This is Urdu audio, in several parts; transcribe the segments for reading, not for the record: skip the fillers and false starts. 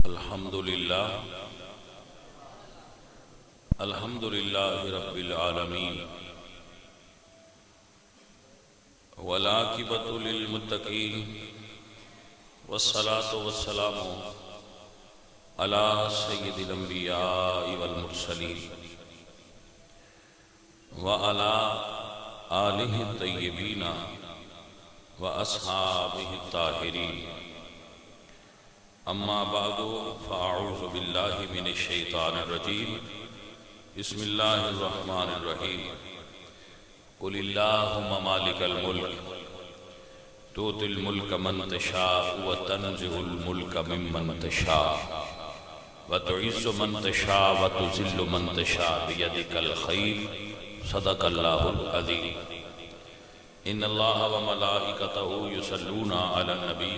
الحمد للہ رب العالمین والعاقبۃ للمتقین والصلاة والسلام علی سید الانبیاء والمرسلین وعلی آلہ الطیبین واصحابہ الطاہرین اما بعد فاعوذ باللہ من الشیطان الرجیم بسم اللہ الرحمن الرحیم قل اللہم مالک الملک تؤتی الملک من تشاء وتنزع الملک ممن تشاء وتعز من تشاء وتذل من تشاء بیدک الخیر صدق اللہ العظیم ان اللہ وملائکتہ یصلون علی النبی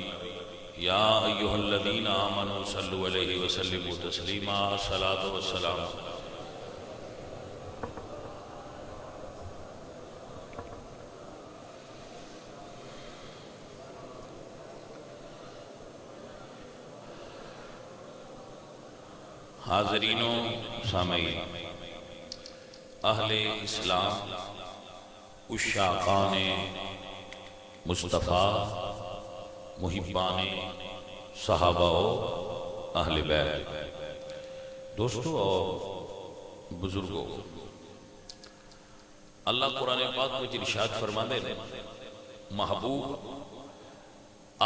یا ایہا الذین آمنوا صلوا علیہ وسلموا تسلیما الصلاۃ والسلام حاضرین و سامعین اہل اسلام عشاقان مصطفیٰ محبان صحابہ و اہل بیت دوستو اور بزرگوں، اللہ قرآن پاک میں ارشاد فرما دے محبوب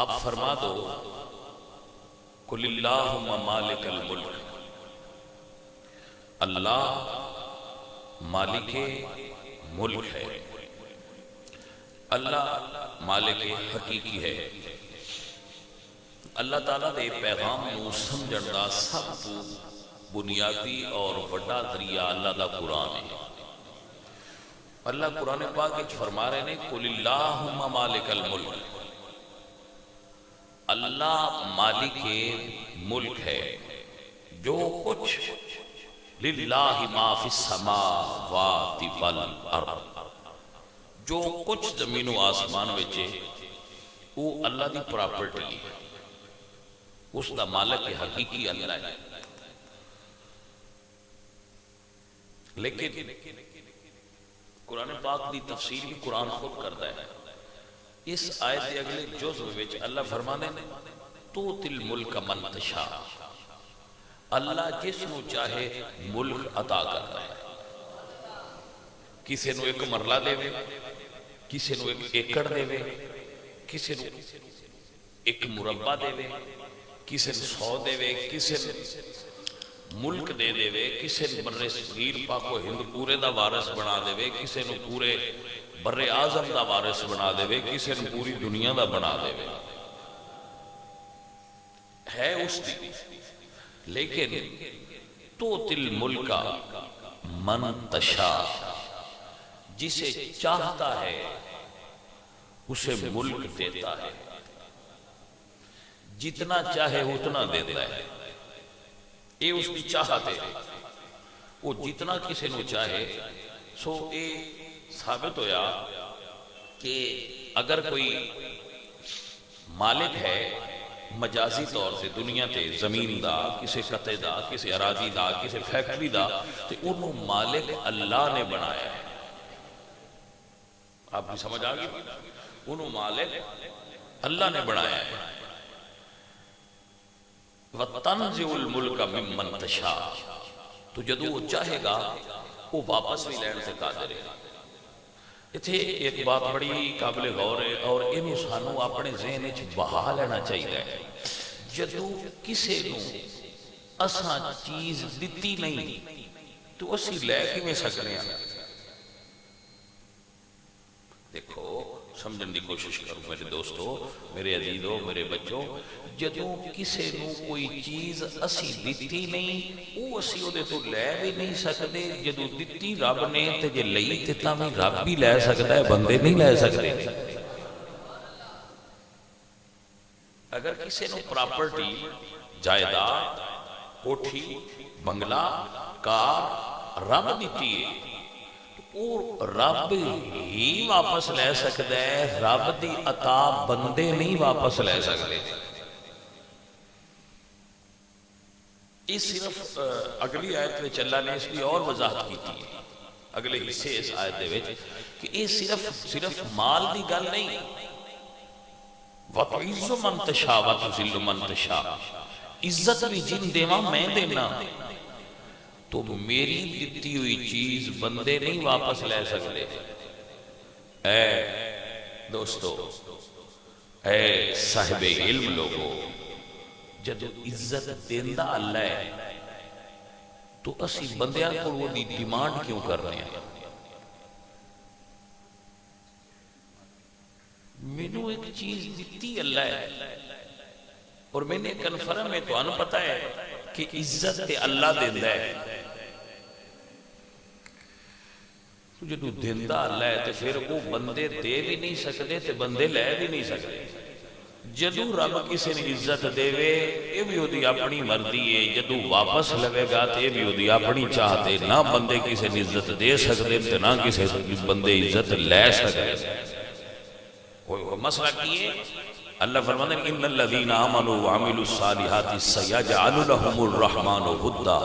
آپ فرما دو قل اللہم مالک الملک، اللہ مالک ملک ہے، اللہ مالک حقیقی ہے۔ اللہ تعالیٰ دے پیغام نو سمجھن دا سب تو بنیادی اور بڑا ذریعہ اللہ دا قرآن ہے۔ اللہ قرآن پاک وچ فرما رہے ہیں قل اللہم مالک الملک، اللہ مالک ملک ہے، جو کچھ للہ ما فی السماوات والارض، جو کچھ زمین و آسمان وچے وہ اللہ دی پراپرٹی ہے، اس دا مالک حقیقی اللہ ہے۔ لیکن قرآن پاک دی تفسیر بھی قرآن خود کرتا ہے۔ اس آیت دے اگلے جزء وچ اللہ فرمانے تؤتی الملک من تشاء، اللہ جس نو چاہے ملک عطا کرتا ہے، کسی نو ایک مرلہ دے وے، کسی نو ایک ایکڑ دے وے، کسی نو ایک مربع دے وے، کسی نے 100 دے وے، کسی نے ملک دے دے وے، کسی نے بر صغیر پاک و ہند پورے دا وارث بنا دے وے، کسی نے پورے بر اعظم دا وارث بنا دے وے، کسی نے پوری دنیا دا بنا دے وے، ہے اس دی۔ لیکن تؤتی الملک من تشاء، جسے چاہتا ہے اسے ملک دیتا ہے، جتنا چاہے اتنا دیتا ہے، یہ اس کی چاہت ہے، وہ جتنا کسی نو چاہے۔ سو یہ ثابت ہویا کہ اگر کوئی مالک ہے مجازی طور سے دنیا تے زمین دا، کسی قطع دا، کسی اراضی دا، کسی فیکٹری دا، تو انہوں مالک اللہ نے بنایا ہے۔ آپ بھی سمجھ آگئی؟ انہوں مالک اللہ نے بنایا ہے۔ وَتَنْزِعُ الْمُلْكَ مِمَّنْ تَشَاءُ، تو جدو وہ چاہے گا وہ واپس بھی لین سے قادر ہے۔ اتھے ایک بات بڑی قابل غور ہے اور انہوں سانو اپنے ذہن وچ بہا لینا چاہیے۔ جدو کسے نو اساں چیز دیتی نہیں تو اسی لے کی میں سکنے ہیں۔ دیکھو سمجھن دی کوشش کرو میرے دوستو، میرے عزیزو، میرے بچوں، جدو کسے نو کوئی چیز اسی دیتی نہیں وہ اسی او دے تو لے بھی نہیں سکتے۔ جدو دیتی رب نے تے جے لئی تے تاں رب بھی لے سکتا ہے، بندے نہیں لے سکتے۔ اگر کسے نو پراپرٹی، جائیداد، کوٹھی، بنگلہ، کار رب دیتی ہے، اور رب ہی واپس لے سکتا ہے، رب دی عطا بندے نہیں واپس لے سکتے۔ یہ صرف اگلی آیت میں اللہ نے اس کی اور وضاحت کی تھی اگلے حصے اس آیت دے وچ کہ یہ صرف مال دی گل نہیں، وَتُعِزُّ مَن تَشَاءُ وَتُذِلُّ مَن تَشَاءُ، عزت بھی جن دیواں میں دینا، تو میری دیتی ہوئی چیز بندے نہیں واپس لے سکتے۔ اے دوستو، اے صاحب علم لوگو، جب عزت دیندہ اللہ ہے تو اسی بندیاں کو وہ دی ڈیمانڈ کیوں کر رہے ہیں؟ مینوں ایک چیز دیتی اللہ ہے اور میں نے کنفرم ہے تو انہوں پتا ہے کہ عزت تے اللہ دیندہ ہے، جدو دیندہ اللہ ہے تو پھر وہ بندے دے بھی نہیں سکتے تے بندے لے بھی نہیں سکتے۔ جدو رب کسی نے عزت دے وے یہ بھی ہو دی اپنی مرضی ہے، جدو واپس لگے گا تو یہ بھی ہو دی اپنی چاہتے، نہ بندے کسی نے عزت دے سکتے تے نہ کسی بندے عزت لے سکتے۔ مسئلہ کیے اللہ فرماتے ہیں ان الذین آمنوا وعملوا الصالحات سیجعل لهم الرحمن ودا،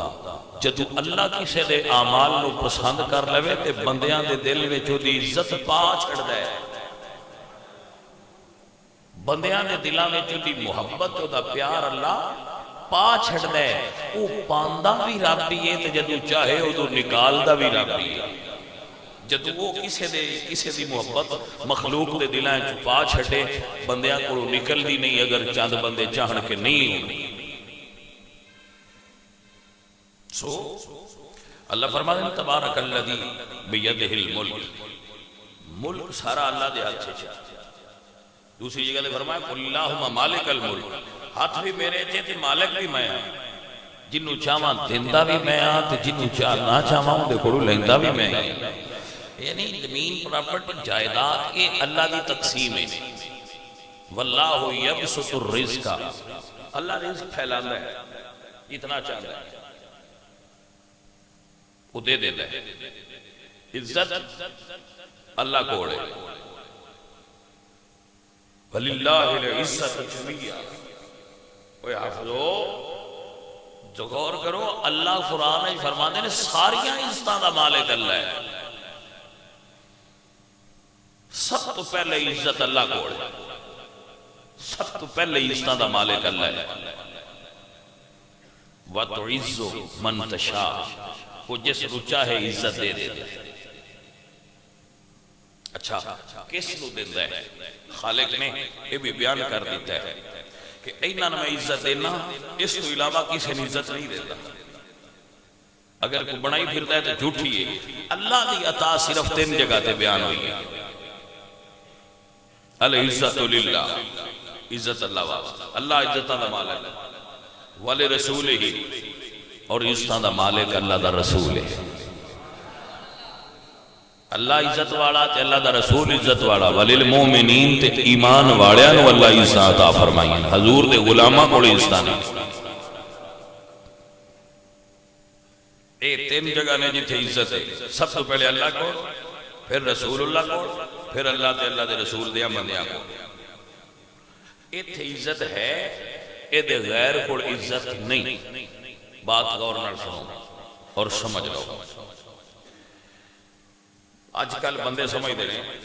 جدو اللہ کسی دے اعمال نو پسند کر لے تے بندیاں دے دل وچ دی عزت پا چھڑدا ہے، بندیاں دے دلاں وچ دی محبت دا پیار اللہ پا چھڑدا ہے۔ او پاندا بھی رب ہی ہے تے جدو چاہے او نکالدا بھی رب ہی ہے۔ جدو وہ کسی دی محبت مخلوق دے دلاں وچ پا چھڑے بندیاں کو نکل دی نہیں، اگر چند بندے چاہن کے نہیں ہونی۔ سو اللہ فرماتے ہیں تبارک الذی بیدہ الملک، ملک سارا اللہ دے ہاتھ سے۔ دوسری جگہ دے فرمایا قل اللہم مالک الملک، ہاتھ بھی میرے چے تے مالک بھی میں ہاں، جنوں چاہواں دیندہ بھی میں ہاں تے جنوں نہ چاہواں دے کولوں لیندہ بھی میں ہاں۔ یعنی زمین پراپرٹی جائیداد یہ اللہ دی تقسیم ہے۔ واللہ یبسط الرزق، اللہ رزق پھیلانا ہے، اتنا چاہتا ہے وہ دے دیتا ہے۔ عزت اللہ کو ہے، وَلِلَّهِ الْعِزَّةُ جَمِيعًا۔ اوہ حافظو جو غور کرو، اللہ قرآن میں فرماتے ہیں ساریاں عزتاں دا مالک اللہ ہے، سب تو پہلے عزت اللہ کو ہے، سب تو پہلے عزتاں دا مالک اللہ ہے۔ وَتُعِزُّ مَن تَشَاءُ، وہ جس رو چاہے عزت دے دیتا ہے۔ اچھا کس نو دیتا ہے؟ خالق نے یہ بھی بیان کر دیتا ہے کہ اینان میں عزت دینا، اس تو علاوہ کسی نے عزت نہیں دیتا۔ اگر کوئی بڑائی پھرتا ہے تو جھوٹی ہے۔ اللہ دی عطا صرف 3 جگہ تے بیان ہوئی ہے، العزت للہ، عزت اللہ واسطہ، اللہ عزت دا مالک ہے، ولرسولہ، اور عزت دا مالک اللہ دا رسول ہے۔ اللہ عزت والا تے اللہ دا رسول عزت والا، وللمومنین تے ایمان والیاں نو اللہ عزت عطا فرمائی، حضور دے غلاماں کو عزت نہیں۔ اے 3 جگہ نے جتھے عزت ہے، سب تو پہلے اللہ کو، پھر رسول اللہ کو، پھر اللہ تے اللہ دے رسول دے بندیاں کو۔ ایتھے عزت ہے، اے دے غیر کو عزت نہیں۔ بات غور نال سنو اور سمجھ لو۔ آج کل بندے سمجھ دے رہے ہیں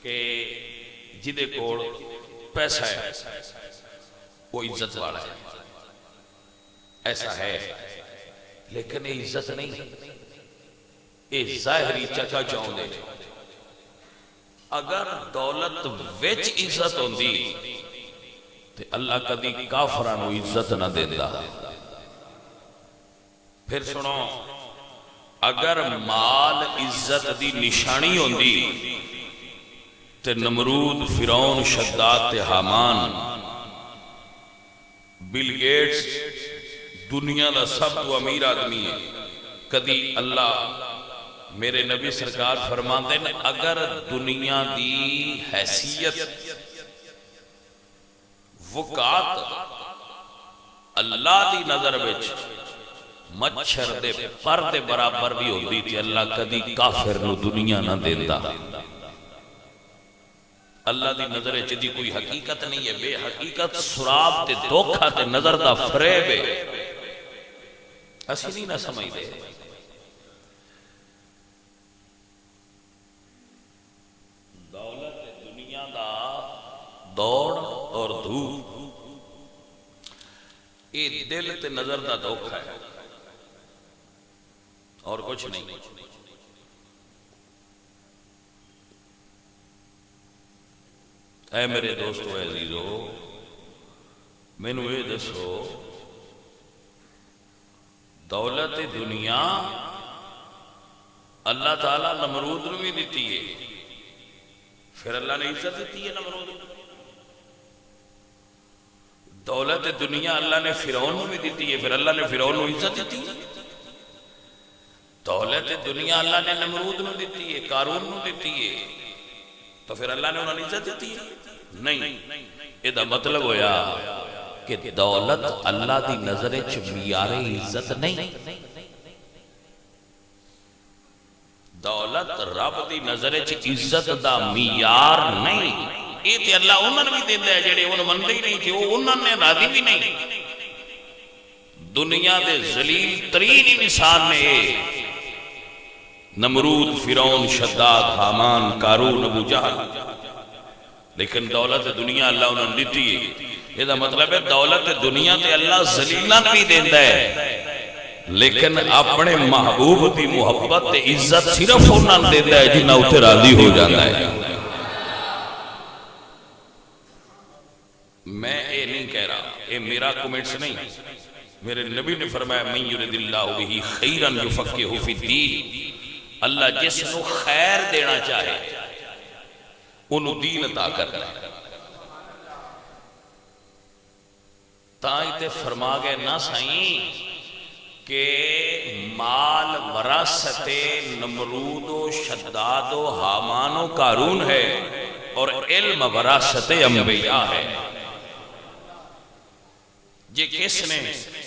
کہ جدے کوڑ پیسہ ہے وہ عزت والا ہے، ایسا ہے، لیکن یہ عزت نہیں، یہ ظاہری چچا چاہوں دے۔ اگر دولت وچ عزت ہوندی تو اللہ کدی کافرانو عزت نہ دیتا۔ پھر سنو، اگر مال عزت دی نشانی ہوندی تے نمرود، فرعون، شداد تے حامان، بل گیٹس دنیا دا سب تو امیر آدمی ہے، کدی اللہ میرے نبی سرکار فرماتے ہیں اگر دنیا دی حیثیت وقات اللہ دی نظر وچ مچھر دے پر دے برابر بھی ہوندی تھی، اللہ کدی کافر نو دنیا نہ دیتا۔ اللہ دی نظر وچ دی کوئی حقیقت نہیں ہے، بے حقیقت سراب تے دھوکھا تے نظر دا فریب ہے۔ اسی نہیں نہ سمجھ دے. دولت دنیا دا دوڑ اور دھوپ یہ دل تے نظر دا دھوکھا ہے اور کچھ نہیں. اے میرے دوستو عزیزو، مینوں یہ دسو، دولت دنیا اللہ تعالیٰ نمرود نو بھی دیتی ہے، پھر اللہ نے عزت دیتی ہے نمرود. دولت دنیا اللہ نے فرعون نو بھی دیتی ہے، پھر اللہ نے فرعون نو عزت دیتی ہے. دولت دنیا اللہ نے نمرود نو دیتی ہے، قارون نو دیتی ہے، تو پھر اللہ نے انہوں نے عزت دیتی ہے؟ نہیں. یہ مطلب ہویا کہ دولت اللہ دی نظر معیار عزت نہیں. دولت رب دی نظر عزت دا معیار نہیں. یہ تے اللہ انہوں نے بھی دیتا ہے جڑے انہوں مندے ہی نہیں تھے، وہ انہوں نے راضی بھی نہیں. دنیا دے ذلیل ترین انسان نے نمرود، فرعون، شداد، حامان، قارون، ابو جہل، لیکن دولت دنیا اللہ انہوں نے دیتی ہے. یہ مطلب ہے دولت دنیا تے اللہ ذلیلان بھی دیتا ہے، لیکن اپنے محبوب دی محبت تے عزت صرف انہوں نے دیتا ہے جنہاں اتنے راضی ہو جاتا ہے. میں یہ نہیں کہہ رہا، یہ میرا کومنٹس نہیں. میرے نبی نے فرمایا من یرد اللہ بہ خیرا یفقہہ فی الدین، اللہ جس نو خیر دینا چاہے انہوں دین عطا کرنا ہے. تائیں تے فرما گئے نہ سائیں کہ مال وراثت نمرود و شداد و حامان و قارون ہے اور علم وراثت انبیاء ہے. یہ کس نے؟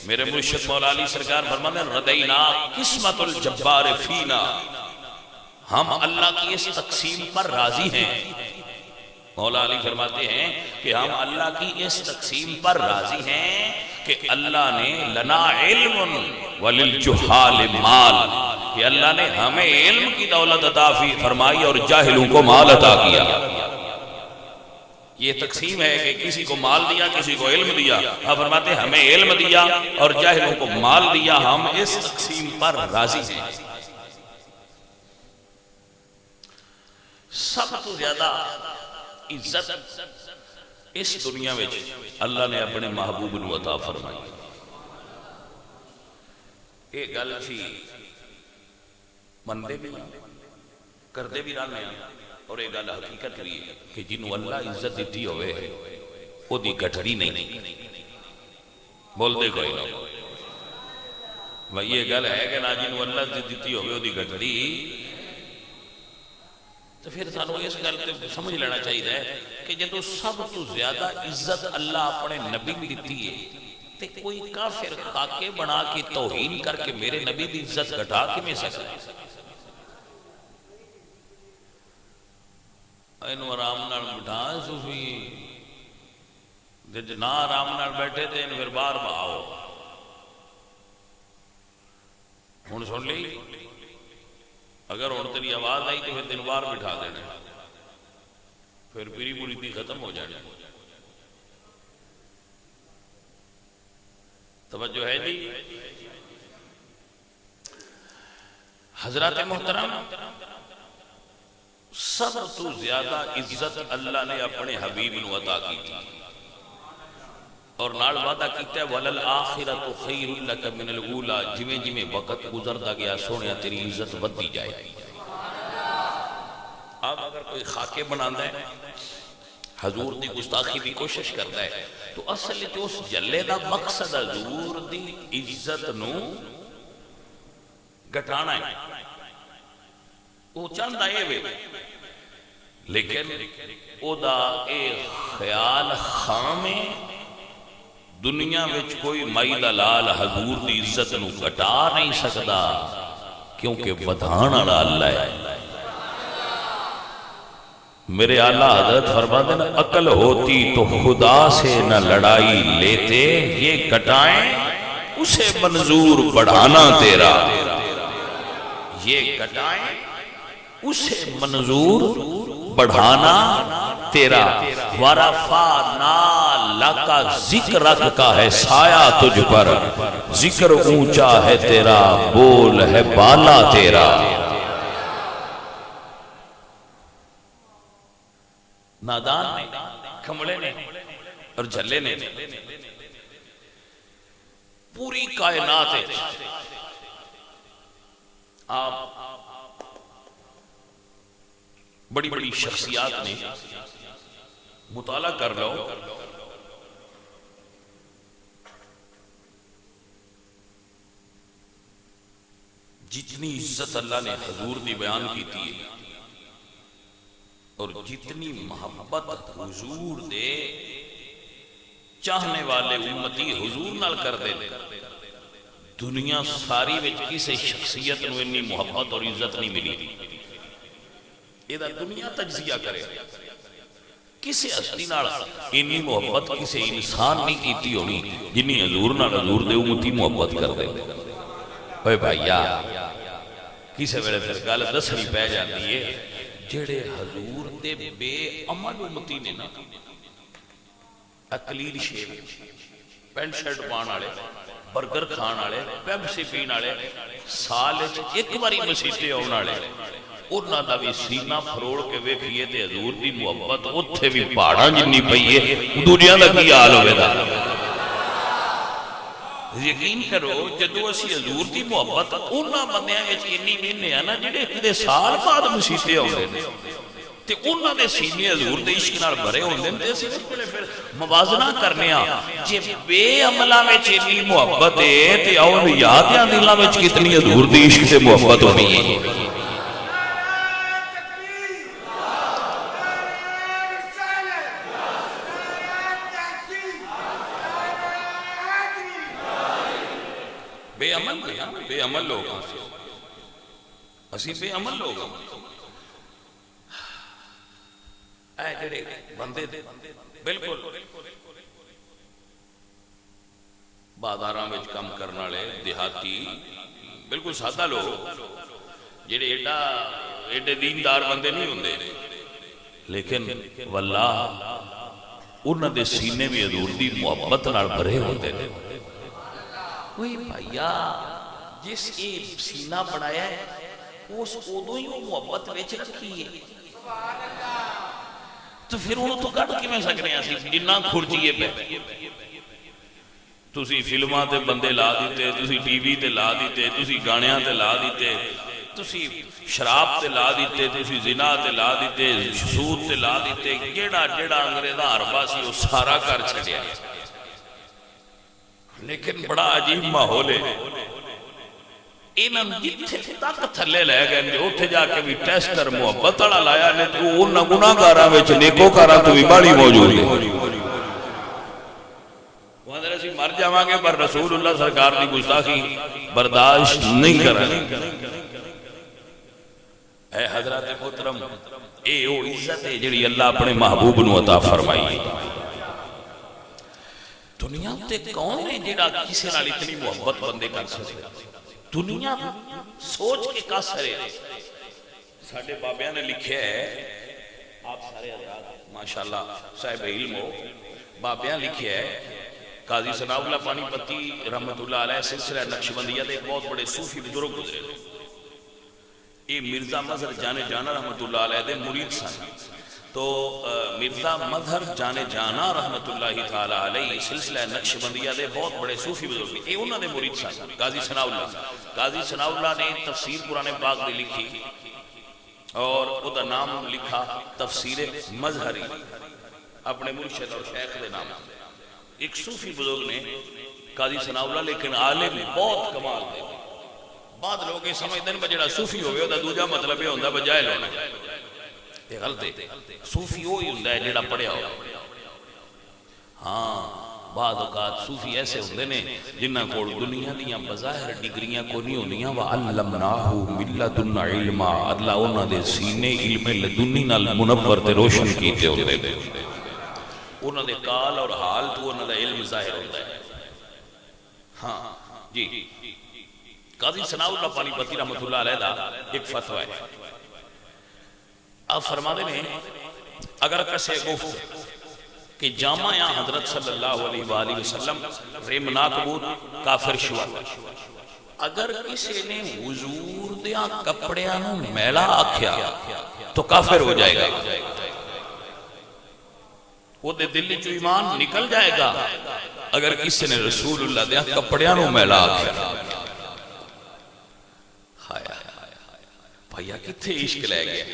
میرے مرشد مولا علی سرکار فرماتے ہیں ردینا قسمت الجبار فینا، ہم اللہ کی اس تقسیم پر راضی ہیں. مولا علی فرماتے ہیں کہ ہم اللہ کی اس تقسیم پر راضی ہیں کہ اللہ نے لنا علم وللجہال مال، کہ اللہ نے ہمیں علم کی دولت عطا فرمائی اور جاہلوں کو مال عطا کیا. یہ تقسیم ہے کہ کسی کو مال دیا، کسی کو علم دیا. آپ فرماتے ہیں ہمیں علم دیا اور جاہلوں کو مال دیا، ہم اس تقسیم پر راضی ہیں. سب تو زیادہ عزت اس دنیا میں اللہ نے اپنے محبوب نو عطا فرمائی. یہ گل تھی مندے بھی کردے بھی رہنے ہیں، اور یہ گل حقیقت بھی ہے کہ جنہوں اللہ عزت دیتی ہوئے وہ دی گھٹڑی نہیں. بول دے کوئی نہ بھائی، یہ گل ہے کہ نہ جنہوں اللہ عزت دیتی ہوئے وہ دی گھٹڑی. تو پھر سانو اس گل تے سمجھ لینا چاہیے کہ جدو سب تو زیادہ عزت اللہ اپنے نبی بھی دیتی ہے تے کوئی کافر خاکے بنا کے توہین کر کے میرے نبی دی عزت گھٹا کے میں سکتا ہے. اینو آرام نال بٹھا صوفی جد نہ آرام نال بیٹھے تھے پھر بار باؤ ہن سن لی. اگر ہن تیری آواز آئی تو پھر تین بار بٹھا دینا، پھر پیری پوری تھی ختم ہو جانا. توجہ ہے جی حضرات محترم. سب تو زیادہ عزت اللہ نے اپنے حبیب نو عطا کی تھی اور نال وعدہ کیتا ہے وَلَلْآخِرَةُ خَيْرٌ لَكَ مِنَ الْأُولَى، جویں جویں وقت گزرتا گیا سونے تیری عزت بدھی جائے. اب اگر کوئی خاکے بنانا ہے، حضور دی گستاخی دی کوشش کرتا ہے، تو اصل تو اس جلے دا مقصد حضور دی عزت نو گھٹانا ہے. وہ چاہتا ہے وے، لیکن او دا ایک خیال خام ہے دنیا وچ کوئی مائی دلال حضور دی عزت نو گھٹا نہیں سکتا، کیونکہ ودھان والا اللہ ہے. میرے اعلیٰ حضرت فرماتے ہیں عقل ہوتی تو خدا سے نہ لڑائی لیتے، یہ گھٹائیں اسے منظور بڑھانا تیرا، یہ گھٹائیں اسے منظور بڑھانا تیرا، ورفعنا لک ذکرک کا ہے سایہ تجھ پر، ذکر اونچا ہے تیرا، بول ہے بالا تیرا۔ نادان نے، کھمڑے نے اور جھلے نے پوری کائنات ہے، آپ بڑی بڑی شخصیات نے مطالعہ کر لو، جتنی عزت اللہ نے حضور دی بیان کی تھی اور جتنی محبت حضور دے چاہنے والے امتی حضور نال کر دے، دنیا ساری وچ کسی شخصیت نو اتنی محبت اور عزت نہیں ملی، یہ دنیا تجزیہ کرے، کسی ہستی نال اتنی محبت کسی انسان نہیں کیتی ہونی جنی حضور نال حضور دے امتی محبت کر دے۔ اوے بھائیا کسی ویلے پھر گل دسنی پہ جاتی ہے، جڑے حضور دے بے عمل امتی نے نا، اقلیل شیب پینٹ شرٹ پان والے، برگر کھان والے، پیپسی پین والے، سال ایک باری مسیتے آن والے، انہاں دا بھی سینہ پھروڑ کے ویکھیے تے حضور دی محبت اوتھے بھی پہاڑاں جنی پئی ہے، دنیا دا کی حال ہوے گا؟ یقین کرو جدو اسی حضور دی محبت انہاں بندیاں وچ اتنی ویندے ہیں نا جڑے کدے سال بعد مسیتے آندے نے تے انہاں دے سینے حضور دے عشق نال بھرے ہوندے تے اسی پھر موازنہ کرنے ہاں جے بے عملاں وچ اتنی محبت ہے تے اولیاء دیاں دلاں وچ کتنی حضور دی عشق تے محبت ہونی ہے۔ بے عمل لوگ اسی بے عمل لوگ اے جڑے بندے بالکل بازاراں وچ کم کرن والے دیہاتی بالکل سادہ لوگ جڑے ایڈے دیندار بندے نہیں ہوندے، لیکن واللہ انہاں دے سینے بھی حضور دی محبت نال بھرے ہوندے نے۔ کوئی بھائیا جس اے سینہ بڑھایا ہے اس ادو ہی وہ محبت وچ رکھی ہے، تو پھر انہوں تو کٹ کی میں سکنے ہیں جنہ کھرچیے پہ تسی فلماں تے بندے لا دیتے، تسی ٹی وی تے لا دیتے، تسی گانیاں تے لا دیتے، تسی شراب تے لا دیتے، تسی زنا تے لا دیتے، سود تے لا دیتے، جیڑا انگریزاں حربہ سی وہ سارا کر چھڑیا، لیکن بڑا عجیب ماحول ہے۔ انہاں جتھے تک تھلے لے گئے جو اتھے جا کے بھی ٹیسٹر محبت والا لایا نے تو انہاں گناہگاراں وچ نیکوکاراں تو بھی بڑی موجود ہے۔ وہ حضرت سی مر جاواں گے پر رسول اللہ سرکار دی گستاخی برداشت نہیں کریں۔ اے حضرات محترم، اے او عزت ہے جڑی اللہ اپنے محبوب نو عطا فرمائی۔ دنیا تے کون ہے جڑا کسی نال اتنی محبت بندے کر سکے؟ دنیا سوچ کے قاصر ہے۔ ساڈے بابیاں نے لکھے ہے، آپ سارے حضرات ماشاءاللہ صاحب علم ہو، بابیاں لکھے ہے، قاضی ثناء اللہ پانی پتی رحمت اللہ علیہ سلسلہ نقشبندیہ دے بہت بڑے صوفی بزرگ گزرے، یہ مرزا مظہر جانے جانا رحمت اللہ علیہ دے مرید سن، تو مرزا مظہر جانے جانا رحمت اللہ تعالیٰ علیہ سلسلہ نقشبندیہ دے بہت بڑے صوفی بزرگ، یہ انہوں نے مرید سن قاضی ثناء اللہ۔ قاضی ثناء اللہ نے تفسیر قرآن پاک میں لکھی اور ادا نام لکھا تفسیر مظہری اپنے مرشد اور شیخ دے نام۔ ایک صوفی بزرگ نے قاضی ثناء اللہ لیکن عالم بہت کمال دے، بعد لوگ یہ سمجھتے ہیں جڑا صوفی ہوئے دا دوجا مطلب یہ ہوندہ بجائے لونا، یہ غلط ہے۔ صوفی وہی ہوندہ ہے جڑا پڑھیا ہو۔ ہاں بعض اوقات صوفی ایسے ہوندے نے جنہ کو دنیا دیاں بظاہر ڈگریاں کو نہیں ہوندیاں، وَعَلَّمْنَاهُ مِن لَّدُنَّا عِلْمًا، اللہ انہاں دے سینے علم لدنی نال منور تے روشن کیتے ہوندے نے، انہاں دے قال اور حال تو انہاں دا علم ظاہر ہوتا ہے۔ ہاں جی قاضی ثناء اللہ پانی پتی رحمۃ اللہ علیہ دا ایک فتوی ہے. آپ فرما دے ہیں اگر کسے گفت کہ جامع یا حضرت صلی اللہ علیہ وآلہ وسلم ریمناک بود کافر شوا. اگر کسی نے حضور دیا کپڑیاں نو میلا آکھیا تو کافر ہو جائے گا, وہ دے دل چو ایمان نکل جائے گا. اگر کسی نے رسول اللہ دیا کپڑیاں نو میلا آکھیا, بھائیا کتھے عشق لے گیا.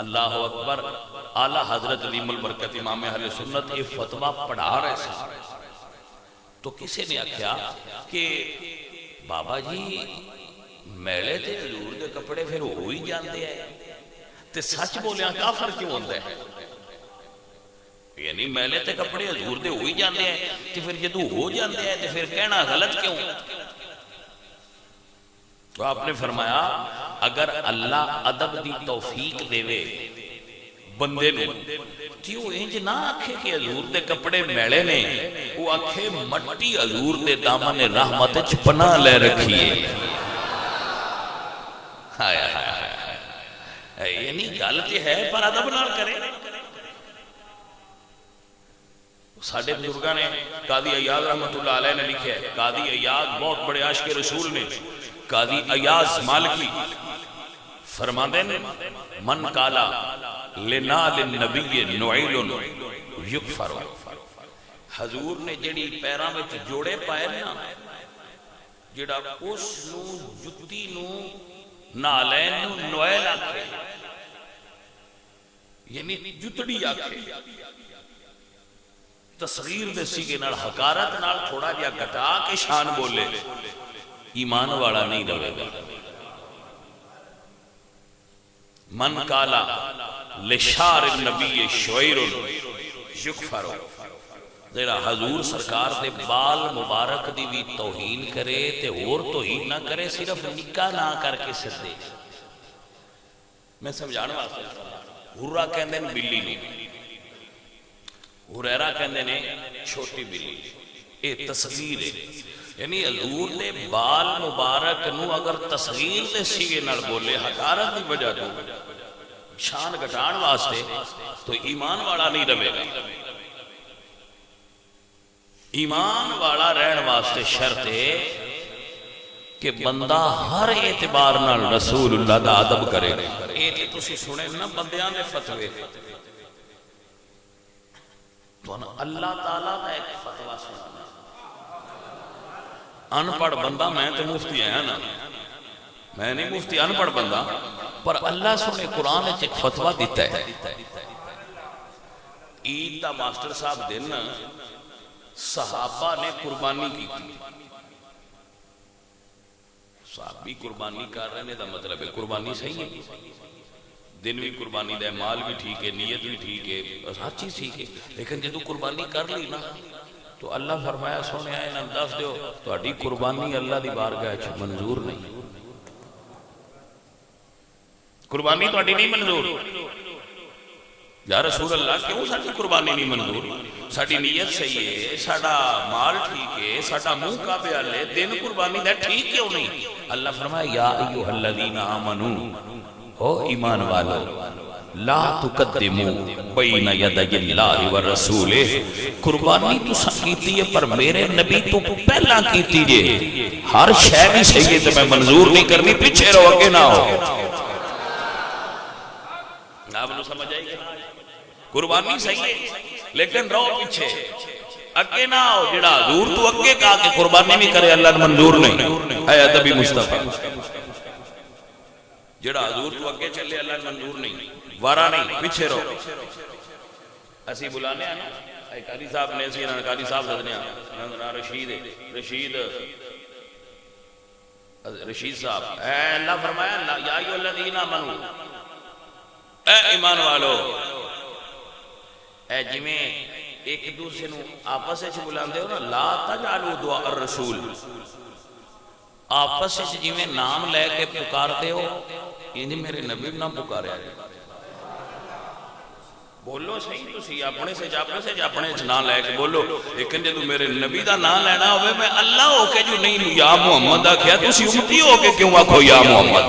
اللہ اکبر. اعلیٰ حضرت علیم البرکت امام اہل سنت یہ فتویٰ پڑھا رہے سے تو کسی نے آکھیا کہ بابا جی میلے تے حضور دے کپڑے پھر ہوئی جاندے ہیں تے سچ بولیاں کافر کیوں ہوندے ہیں؟ یعنی میلے تے کپڑے حضور دے ہوئی جاندے ہیں تے پھر جدو ہو جاندے ہیں تے پھر کہنا غلط کیوں؟ تو آپ نے فرمایا اگر اللہ ادب دی توفیق دے وے بندے نو تیو انج نہ آکھے کہ حضور دے کپڑے میلے نے, وہ آکھے مٹی حضور دے دامن رحمت پناہ لے رکھیے. یعنی غلط ہے پر ادب نہ کرے. ساڑھے بزرگاں نے قاضی عیاض رحمت اللہ علیہ نے لکھے ہے, قاضی عیاض بہت بڑے عاشق رسول نے. قاضی عیاض مالکی فرماندے من کالا لنال النبی نعیل یکفر. حضور نے جڑی پیران میں جوڑے پائے نا جڑا اس نو جتی نو نالین نو نویل آکھے, یعنی جتڑی آکھے تصغیر دے سیگے نال حقارت نال تھوڑا جا گھٹا کے شان بولے, ایمان والا نہیں رہے گا. من کالا لشار النبی شعیر یکفر. ذرا حضور سرکار دے بال مبارک دی بھی توہین کرے تے اور توہین نہ کرے, صرف نکاح نہ کر کے سدے. میں سمجھانا واسطے ہرا کہندے نے بلی نو, ہریرہ کہندے نے چھوٹی بلی. اے تصغیر ہے, یعنی حضور دے بال مبارک نو اگر تصغیر دے سیگے نال بولے حقارت دی وجہ تو شان گھٹان واسطے تو ایمان والا نہیں رہے گا. ایمان والا رہن واسطے شرط ہے کہ بندہ ہر اعتبار نال رسول اللہ دا ادب کرے. اے تے تسی سنے نا بندیاں دے فتوے تو اللہ تعالیٰ دا ایک فتوہ سنا. ان پڑھ بندہ میں تو مفتی ہے نا, میں نہیں مفتی, ان پڑھ بندہ, پر اللہ سنے قرآن ایک فتوہ دیتا ہے. عید دا ماسٹر صاحب دن صحابہ نے قربانی کی تھی. صحابی قربانی کر رہے ہیں دا مطلب ہے قربانی صحیح ہے, دن بھی قربانی دے, مال بھی ٹھیک ہے, نیت بھی ٹھیک ہے, ہر چیز ٹھیک ہے, لیکن جدو قربانی کر لی نا تو اللہ فرمایا سونے آئے نا دس دیو تو اڈی قربانی اللہ دی بارگاہ چھ منظور نہیں. قربانی تو اڈی نہیں منظور. یا رسول اللہ کیوں ساڑی قربانی نہیں منظور؟ ساڑی نیت صحیح ہے, ساڑا مال ٹھیک ہے, ساڑا منہ کا بیال ہے, دن قربانی دے ٹھیک کیوں نہیں؟ اللہ فرمایا یا ایوہ الذین آمنو, ہو ایمان والو, لا تقدمو بین یدی اللہ والرسول. قربانی تو سکیتی ہے پر میرے نبی تو پہلا کیتی جے. ہر شے بھی صحیح ہے تو میں منظور نہیں کرنی, پیچھے رو اگے نہ ہو. آپ نے سمجھ آئی گا قربانی صحیح ہے لیکن رو پیچھے اگے نہ ہو. جڑا حضور تو اگے کہا کہ قربانی بھی کرے اللہ منظور نہیں. اے ادبی مصطفیٰ, جڑا حضور تو اگے چلے اللہ منظور نہیں, وارا نہیں, پیچھے رو. اسی بلانے ہیں نا قاری صاحب نے, اسی قاری صاحب ددنے ہیں رشید صاحب. اے اللہ فرمایا یا ایھا الذین آمنو, اے ایمان والو, اے جویں ایک دوسرے نو آپس وچ بلاندے ہو نا, لا تجعلوا دعاء الرسول, آپس وچ جویں نام لے کے پکارتے ہو انج میرے نبی نہ پکاریا. بولو صحیح تسی اپنے سے اپنے نام لے کے بولو، لیکن جدو میرے نبی دا نام لینا ہوئے میں اللہ ہو کے جو نہیں یا محمد آکھیا تسی امتی ہو کے کیوں آکھو یا محمد؟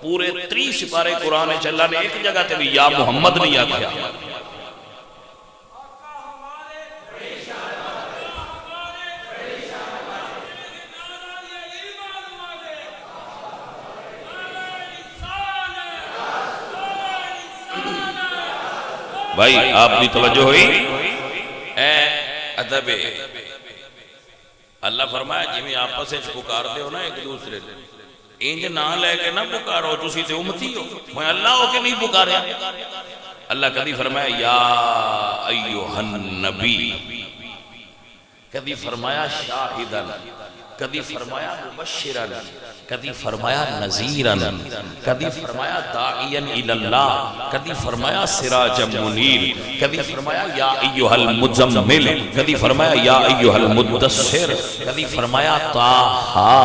پورے 30 سپارے قرآن چلا نے ایک جگہ تے بھی یا محمد نہیں آکھیا۔ بھائی آپ بھی توجہ ہوئی؟ اے ادب اللہ فرمایا جی میں آپس سے پکار دے ہو نا ایک دوسرے انج نہ لے کے نہ پکارو تسی تے امتی ہو، میں اللہ ہو کے نہیں پکاریا۔ اللہ کدی فرمایا یا ایوہ النبی، کدی فرمایا شاہدن، کدی فرمایا مبشرن، کدی فرمایا نذیرن، کدی فرمایا داعین الاللہ، کدی فرمایا سراجا منیر، کدی فرمایا یا ایوہ المزمل، کدی فرمایا یا ایوہ المدثر، کدی فرمایا طاہا،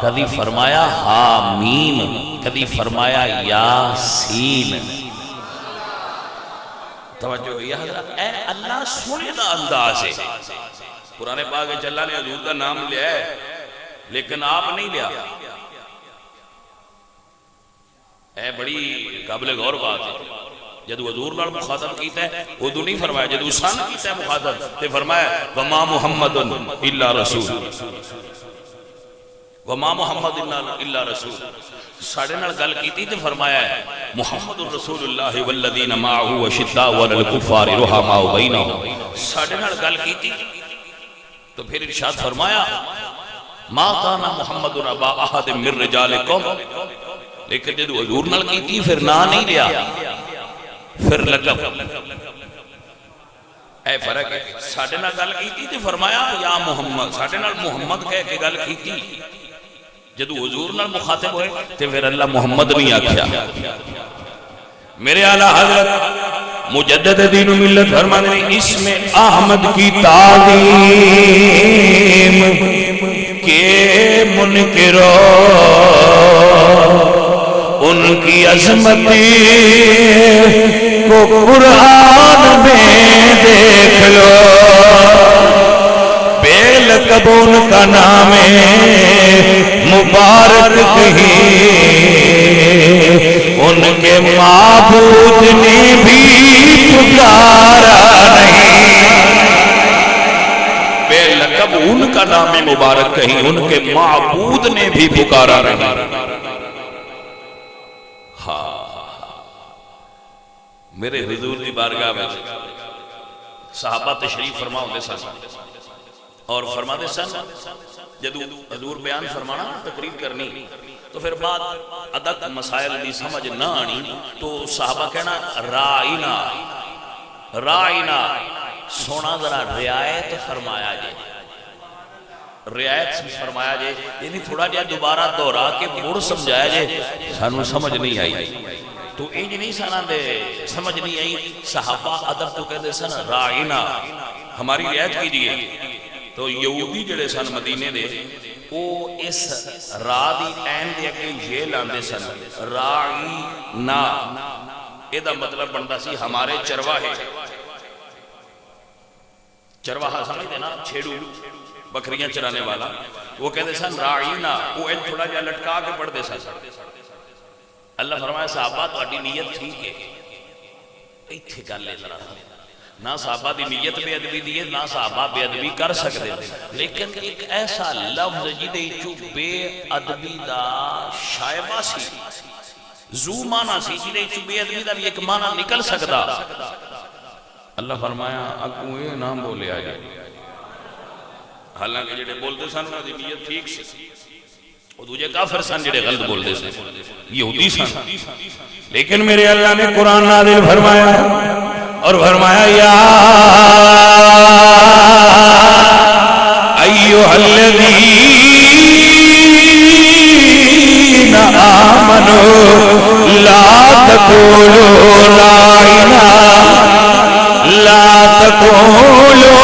کدی فرمایا حامیم، کدی فرمایا یاسین۔ توجہ یہ حضرت اے اللہ سنے دا انداز ہے۔ قرآن پاک چلا نے حضور کا نام لیا ہے لیکن آپ نہیں لیا۔ اے بڑی قابل غور بات ہے، جدو حضور نال مخاطب کیتا ہے ادو نہیں فرمایا، جدو سن کیتا ہے مخاطب تے فرمایا وما محمد الا رسول، وما محمد الا رسول۔ ساڑھے نال گل کیتی تے فرمایا ہے محمد رسول اللہ والذین معہو اشداء علی الکفار رحماء بینہم۔ ساڑھے نال گل کیتی تو پھر ارشاد فرمایا ما کان محمد ابا احد من رجالکم، لیکن جدو حضور نال کیتی پھر نہ نہیں لیا، پھر لقب۔ اے فرق ہے، ساڑھے نال گل کیتی تے فرمایا یا محمد، ساڑھے نال محمد کہہ کے گل کیتی، جدو حضور نال مخاطب ہوئے تے پھر اللہ محمد نہیں آکھیا۔ میرے اعلیٰ حضرت مجدد دین و ملت فرمانے نے اس میں احمد کی تعظیم کے منکرو ان کی عظمت کو قرآن میں دیکھ لو، بے لقب ان کا نام مبارک کہیں ان کے معبود نے بھی پکارا نہیں، بے لقب ان کا نام مبارک کہیں ان کے معبود نے بھی پکارا نہیں۔ میرے حضور دی بارگاہ میں صحابہ تشریف فرما ہوتے سن اور فرما دے سن جدو حضور بیان فرمانا تقریر کرنی تو پھر بعد ادک مسائل دی سمجھ نہ آنی تو صحابہ کہنا رائنا رائنا، سونا ذرا رعایت فرمایا جے، رعایت فرمایا جے، یعنی تھوڑا جا دوبارہ دہرا کے مڑ سمجھایا جے، سانو سمجھ نہیں آئی تو انج نہیں سانا دے سمجھ نہیں آئی۔ صحابہ ادب تو کہتے سن رائنا، ہماری رعایت کیجئے۔ تو یہودی جڑے سن مدینے دے وہ اس را دی این دے اگے یہ لاندے سن رائنا، یہ دا مطلب بنتا سی ہمارے چرواہے، چرواہا سمجھ دینا چھیڑو بکریاں چرانے والا، وہ کہتے سن رائنا، وہ این تھوڑا جا لٹکا کے پڑھ دے سن۔ اللہ فرمایا صحابہ تو اڈی نیت ٹھیک ہے، ایتھے گل لے ذرا نہ صحابہ دی نیت بے ادبی دیئے نہ صحابہ بے ادبی کر سکتے، لیکن ایک ایسا لفظ جدے چو بے ادبی دا شائبہ سی زو مانا سی جدے چو بے ادبی دا بھی ایک مانا نکل سکتا۔ اللہ فرمایا اکو یہ نام بولے آجے، حالانکہ جڑے بولتے سن دی نیت ٹھیک سی، وہ دوجہ کافر سن جڑے غلط بولتے سن، یہودی سن، لیکن میرے اللہ نے قرآن نازل فرمایا اور فرمایا یا ایوہ الذین آمنوا لا تقولوا رائنا لا تقولوا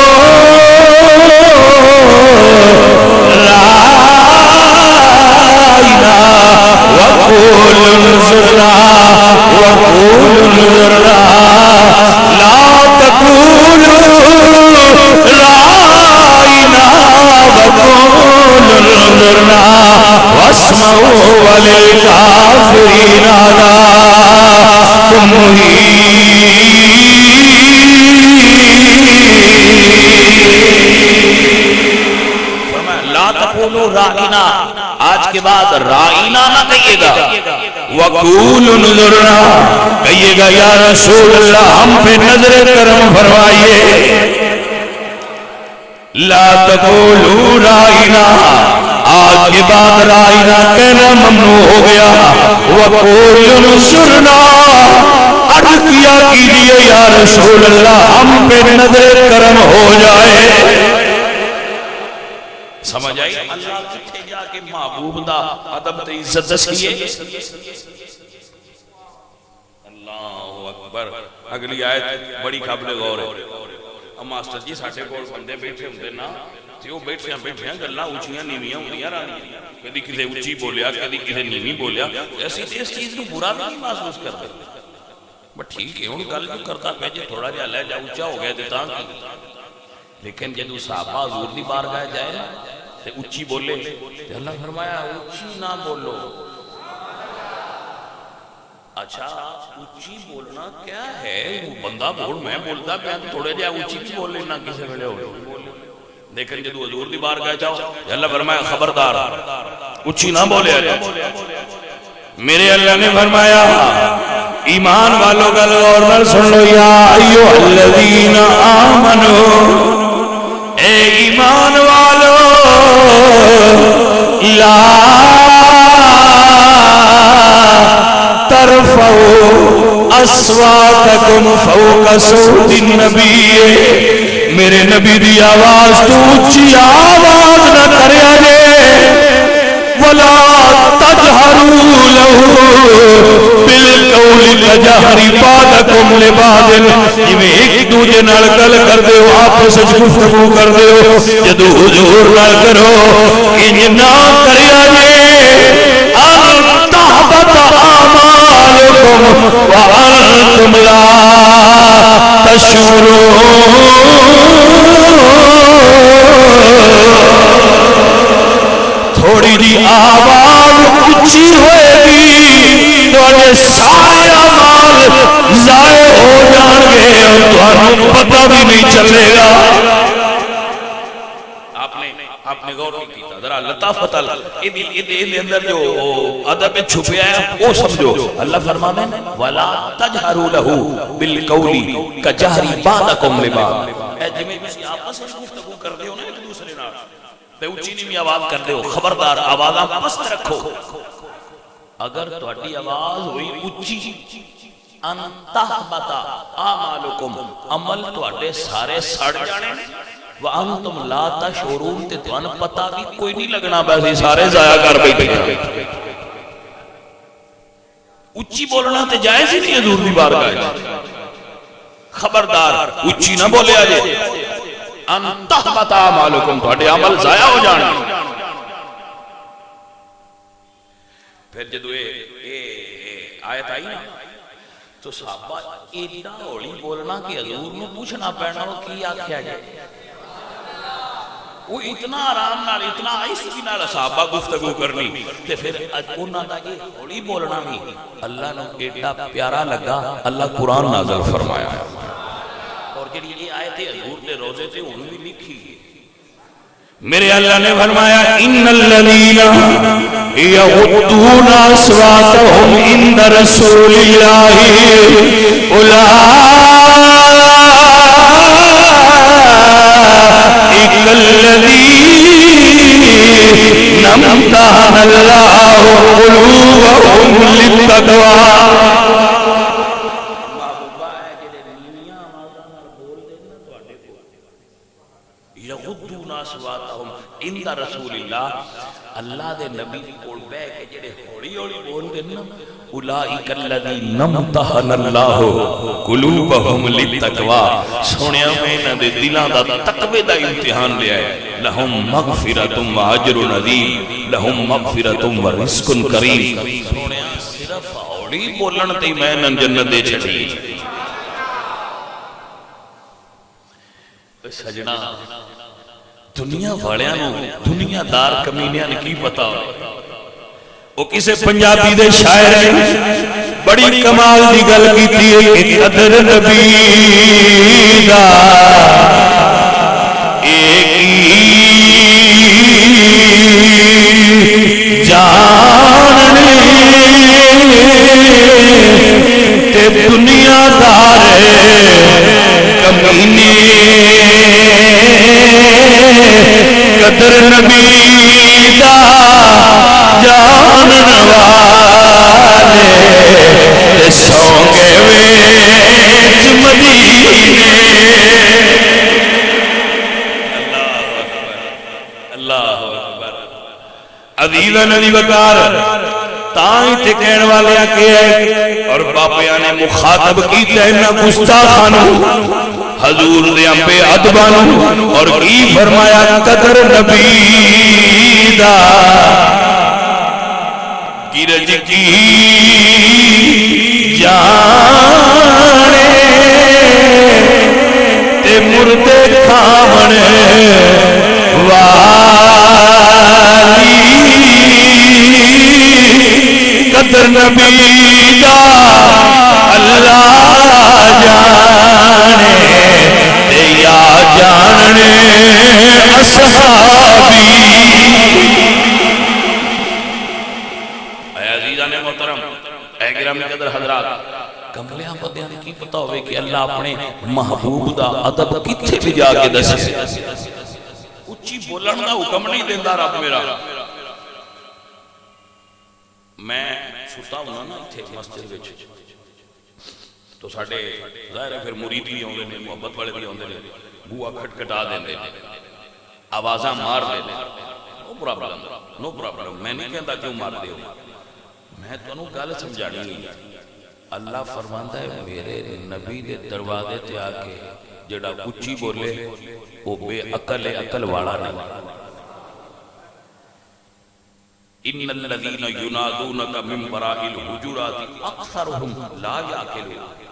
رائنا وقولوا انظرنا وقولوا انظرنا وللکافرین عذاب مہین۔ لا تقولوا رائنا، آج کے بعد رائنا نہ کہیے گا، وقولوا انظرنا، کہیے گا یا رسول اللہ ہم پہ نظر کرم فرمائیے۔ لا تقولوا رائنا، آج کے بعد رائنا کہنا ممنوع ہو گیا۔ وقولوا انظرنا، عرض کیا کیجئے یا رسول اللہ ہم پہ نظر کرم ہو جائے۔ سمجھ آئی؟ اللہ کتھے جا کے محبوب دا ادب تے عزت دسیے۔ اللہ اکبر۔ اگلی آیت بڑی قابل غور ہے۔ ماسٹر جی ساٹھے کول بندے بیٹھے ہوندے نا تے او بیٹھیاں گلاں اونچیاں نیویاں ہوندیاں رہندیاں، کدی کسے اونچی بولیا کدی کسے نیوی بولیا، ایسی تے اس چیز نوں برا نہیں محسوس کرتے، بٹ ٹھیک ہے ہن گل جو کرتا پہ جے تھوڑا جہا لہجہ اونچا ہو گیا تے تاں کی، لیکن جدوں صحابہ حضور دی بارگاہ جائے نا تے اونچی بولے تے اللہ فرمایا اونچی نہ بولو۔ اچھا اونچی بولنا کیا ہے؟ وہ بندہ بول میں بولتا پہ تھوڑے جہا اونچی بھی بول لینا کسے ویلے ہو، لیکن جدو حضور دی بارگاہ جاؤ اللہ فرمایا خبردار اونچی نہ بولے۔ میرے اللہ نے فرمایا ایمان والوں کا غور نال سن لو، یا ایھا الذین آمنو، اے ایمان والو، لا ترفعوا اصواتکم فوق صوت النبی، میرے نبی دی آواز تو اونچی آواز نہ کریا جے، ولا تجہروا لہ بالقول کجہر بعضکم لبعض، جویں ایک دوجے نال گل کردے ہو آپس وچ گفتگو کردے ہو جدوں حضور نال کرو انج نہ کریا جے، ان تحبط اعمالکم وانتم لا تشعرون۔ تھوڑی جی آواز اونچی ہوئے گی تو سارے اعمال ضائع ہو جان گے اور تمہیں پتہ بھی نہیں چلے گا۔ آپ نے غور نہیں کیتا، ذرا لطافت ادھے اندر جو ادب چھپیا ہے وہ سمجھو۔ اللہ فرماتا ہے وَلَا تَجْهَرُوا لَهُ بِالْقَوْلِ كَجَهْرِ بَعْضِكُمْ لِبَعْضٍ، اے جویں تسی آپس وچ گفتگو کردے ہو نا ایک دوسرے نال تے اونچی نیویں آواز کردے ہو، خبردار آوازاں پست رکھو۔ اگر تہاڈی آواز ہوئی اونچی ان تحبط اعمالکم، عمل تہاڈے سارے سڑ جانے وَأَنْتُمْ لَا تَشْعُرُونَ، تے تھانوں پتہ بھی کوئی نہیں لگنا، بس سارے ضائع کر بیٹھے۔ اونچی بولنا تے جائز ہی نہیں حضور دی بارگاہ، خبردار اونچی نہ بولے آجے، ان تحبط اعمالکم، تھوڑے عمل ضائع ہو جانے۔ پھر جدو آیت آئی نا تو صحابہ ایڈا ہولی بولنا کہ حضور نے پوچھنا پڑنا وہ کی آکھیا جائے، وہ اتنا آرام نال اتنا آئسکی نال صحابہ گفتگو کرنی تے پھر انہاں دا یہ ہولی بولنا بھی اللہ نے ایڈا پیارا لگا، اللہ قرآن نازل فرمایا، اور جب یہ آیت حضور نے روزے تھے انہوں بھی لکھی۔ میرے اللہ نے فرمایا ان الذین یغضون اصواتهم عند رسول اللہ اولئک الذین امتحن اللہ قلوبهم للتقوی۔ یغضون اصواتهم عند رسول اللہ، اللہ دے نبی کول بیٹھ کے جڑے ہولی ہولی بول دے نا، اولئک الذین امتحن اللہ قلوبهم للتقوی، سونیا میں انہاں دے دلاں دا تقوی دا امتحان لیا ہے۔ لہم مغفرۃ و اجر عظیم، لہم مغفرۃ و رزق کریم، سونیا صرف ہولی بولن تے میں انہاں جنت دے چھڑی۔ سجنا دنیا والیاں نو دنیا دار کمینیاں نے کی پتا، وہ کسے پنجابی دے شاعر نے بڑی کمال دی گل کیتی ہے کہ قدر نبی دا ایک جاننے تے دنیا دار کمینے قدر نبی دا جانن والے تے سونگے ویچ مدینے اللہ اکبر عزیزاں نبی وقار تائیں تے کہن والے کے اور باپیاں نے مخاطب کیتا ہے نہ گستاخانوں حضور دے امبے ادبانوں اور کی فرمایا قدر نبی دا گرج کی جانے تے مردے کھامنے والی قدر نبی دا اللہ جانے تے یا جاننے اصحابی محترم اے گرامی قدر حضرات کملیاں بدیاں کی پتہ ہوئے کہ اللہ اپنے محبوب دا ادب کتھے بھی جا کے دسے اچھی بولن دا حکم نہیں دیندہ رب میرا میں ستا ہوں نا تھے مسجد وچ تو ساڑھے ظاہر ہے پھر مرید بھی ہوندے نے محبت والے بھی ہوندے نے بوا کھٹ کٹا دیندے آوازاں مار دیندے نو پرابلم میں نہیں کہندا کیوں مار دے ہو میں تو انہوں گل سمجھانی نہیں اللہ فرماندہ ہے میرے نبی دے دروازے تے آکے جڑا اچھی بولے وہ بے عقل عقل والا نہیں ان الذین ینادونک من وراء الحجرات اکثرهم لا یعقلون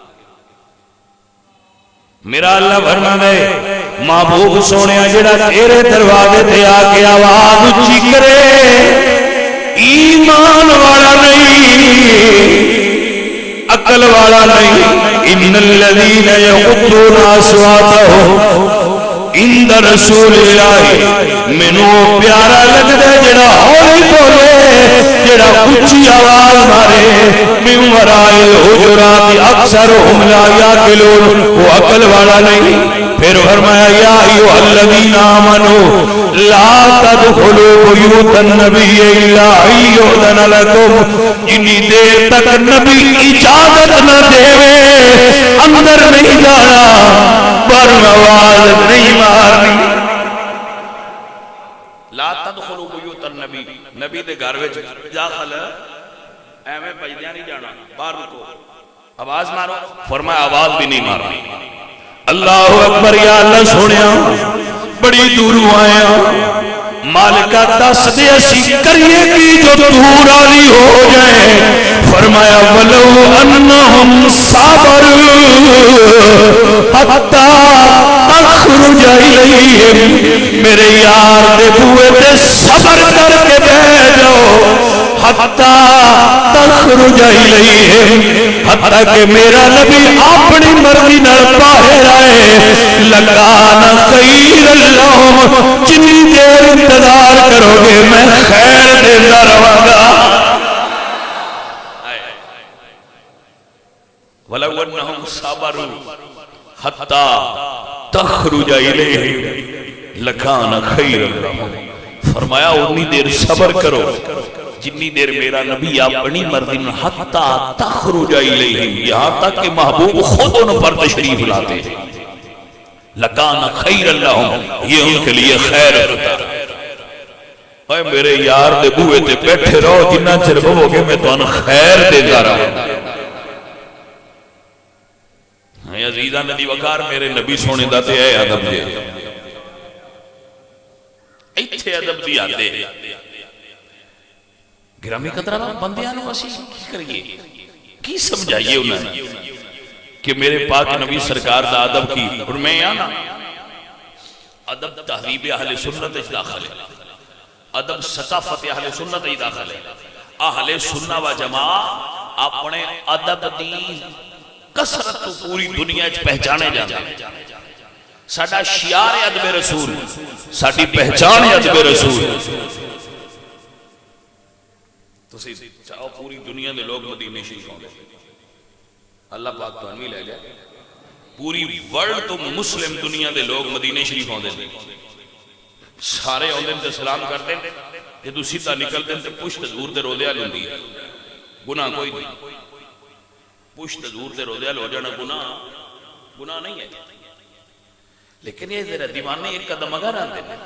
میرا اللہ فرماندہ ہے محبوب سونیا جڑا تیرے دروازے تے آکے آواز اچھی کرے ایمان والا نہیں عقل والا نہیں ان الذین یغضون اصواتهم عند رسول اللہ مینوں پیارا لگدا جڑا ہولی بولے جڑا اونچی آواز مارے من وراء الحجرات اکثرهم لا یعقلون وہ عقل والا نہیں پھر فرمایا یا ایھا الذین آمنوا لا تدخلوا بیوت النبی الا ان یؤذن لکم جنی دیر تک نبی اجازت نہ دے اندر نہیں جانا پر آواز نہیں مارنی لا تدخلوا بیوت النبی نبی دے گھر وچ داخل ایویں بجدیاں نہیں جانا باہر رکو آواز مارو فرمایا آواز بھی نہیں مارنی اللہ اکبر یا اللہ سنیا بڑی دوروں آیا مالکہ دس دے اسی کریے کی جو تو راضی ہو جائے فرمایا ولو انہم صابر حتی تخرج الیہم میرے یار دے بوئے دے صبر کر کے بھیجو حتی تخرج الیہم حتی کہ میرا نبی اپنی مرضی نہ باہر آئے لکان خیر اللہم جنی دیر انتظار کرو گے میں خیر دیتا رہوں گا وَلَوْ أَنَّهُمْ صَبَرُوا حَتَّى تَخْرُجَ إِلَيْهِمْ لَكَانَ خَيْرًا لَهُمْ فرمایا اتنی دیر صبر کرو جتنی دیر میرا نبی اپنی مرضی میں حتی تخرج الیہم یہاں تک کہ محبوب خود ان پر تشریف لاتے لکان خیر اللہم یہ ان کے لیے خیر ہوتا اے میرے یار دے بوئے تے بیٹھے رہو جنہ چربو ہو گے میں تو ان خیر دیتا رہا عزیزہ ندی وقار میرے نبی سونے داتے اے ادب دے ایتھے ادب دی آدھے گرامی قدرہ بندیاں نو اسی کی کریے کی سمجھائیے انہوں نے کہ میرے پاک نبی سرکار دا ادب کی اور میں آنا ادب تحریب اہل سنت اچ داخل ہے ادب ثقافت اہل سنت اچ داخل ہے اہل سنہ و جماعت اپنے ادب دی کثرت تو پوری دنیا چ پہچانے جاندے ہیں. ساڈا شعار ہے ادب رسول، ساڈی پہچان ہے ادب رسول. تسی چاہو پوری دنیا دے لوگ مدینے شریف آؤندے، اللہ پاک تانوں بھی لے جائے. پوری ورلڈ تو مسلم دنیا دے لوگ مدینے شریف آندے نے، سارے آندے تے سلام کرتے ہیں. جدوں سیدھا نکلتے ہیں تے پشت حضور دے روضے وال ہوندی ہے. گناہ کوئی نہیں، پشت حضور دے روضے وال ہو جانا گناہ نہیں ہے. لیکن یہ ذرا دیوانے ایک قدم اگر آندے ہیں،